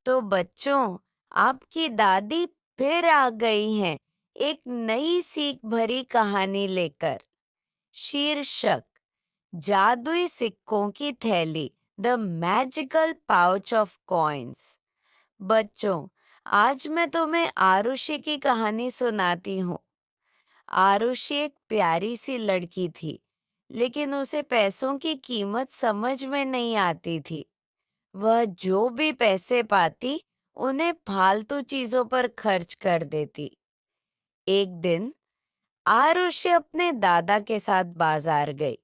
तो बच्चों, आपकी दादी फिर आ गई हैं एक नई सीख भरी कहानी लेकर। शीर्षक: जादुई सिक्कों की थैली, the magical pouch of coins. बच्चों, आज मैं तुम्हें आरुषि की कहानी सुनाती हूँ। आरुषि एक प्यारी सी लड़की थी, लेकिन उसे पैसों की कीमत समझ में नहीं आती थी। वह जो भी पैसे पाती, उन्हें फालतू चीजों पर खर्च कर देती। एक दिन आरुषि अपने दादा के साथ बाजार गई।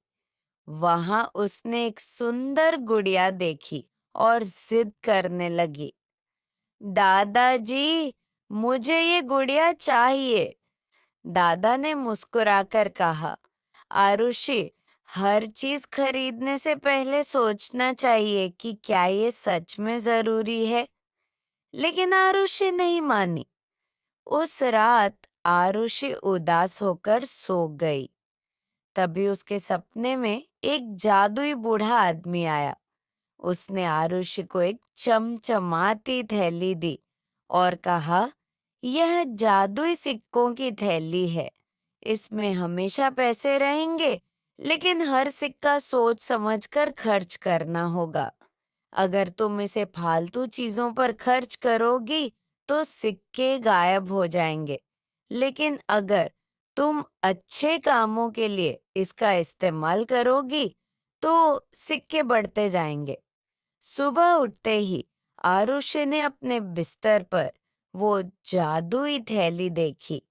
वहां उसने एक सुंदर गुड़िया देखी और जिद करने लगी। दादाजी, मुझे ये गुड़िया चाहिए। दादा ने मुस्कुराकर कहा, आरुषि, हर चीज खरीदने से पहले सोचना चाहिए कि क्या ये सच में जरूरी है। लेकिन आरुषि नहीं मानी। उस रात आरुषि उदास होकर सो गई। तभी उसके सपने में एक जादुई बूढ़ा आदमी आया। उसने आरुषि को एक चमचमाती थैली दी और कहा, यह जादुई सिक्कों की थैली है। इसमें हमेशा पैसे रहेंगे, लेकिन हर सिक्का सोच समझकर खर्च करना होगा। अगर तुम इसे फालतू चीजों पर खर्च करोगी, तो सिक्के गायब हो जाएंगे। लेकिन अगर तुम अच्छे कामों के लिए इसका इस्तेमाल करोगी, तो सिक्के बढ़ते जाएंगे। सुबह उठते ही आरुषि ने अपने बिस्तर पर वो जादुई थैली देखी।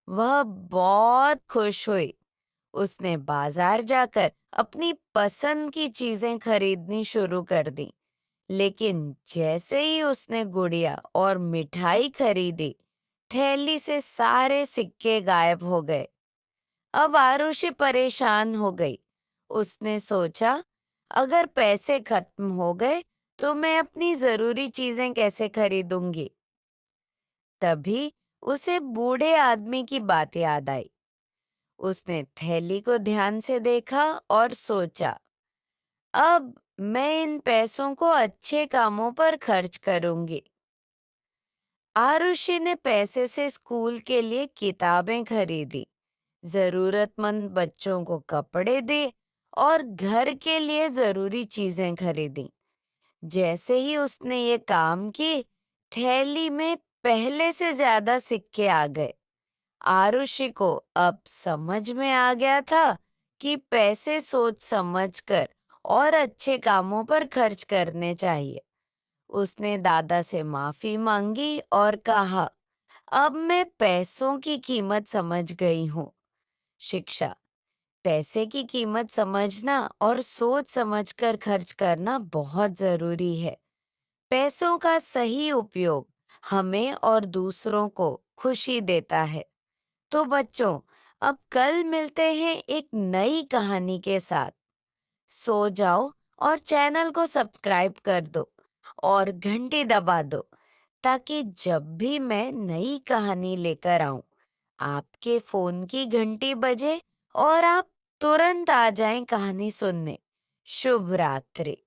वह बहुत खुश हुई। उसने बाजार जाकर अपनी पसंद की चीजें खरीदनी शुरू कर दी। लेकिन जैसे ही उसने गुड़िया और मिठाई खरीदी, थैली से सारे सिक्के गायब हो गए। अब आरुषि परेशान हो गई। उसने सोचा, अगर पैसे खत्म हो गए, तो मैं अपनी जरूरी चीजें कैसे खरीदूंगी। तभी उसे बूढ़े आदमी की बात याद आई। उसने थैली को ध्यान से देखा और सोचा, अब मैं इन पैसों को अच्छे कामों पर खर्च करूंगी। आरुषि ने पैसे से स्कूल के लिए किताबें खरीदी, जरूरतमंद बच्चों को कपड़े दिए और घर के लिए जरूरी चीजें खरीदी। जैसे ही उसने ये काम की, थैली में पहले से ज्यादा सिक्के आ गए। आरुषि को अब समझ में आ गया था कि पैसे सोच समझकर और अच्छे कामों पर खर्च करने चाहिए। उसने दादा से माफी मांगी और कहा, अब मैं पैसों की कीमत समझ गई हूँ। शिक्षा: पैसे की कीमत समझना और सोच समझकर खर्च करना बहुत जरूरी है। पैसों का सही उपयोग हमें और दूसरों को खुशी देता है। तो बच्चों, अब कल मिलते हैं एक नई कहानी के साथ। सो जाओ और चैनल को सब्सक्राइब कर दो और घंटी दबा दो, ताकि जब भी मैं नई कहानी लेकर आऊं, आपके फोन की घंटी बजे और आप तुरंत आ जाएं कहानी सुनने। शुभ रात्रि।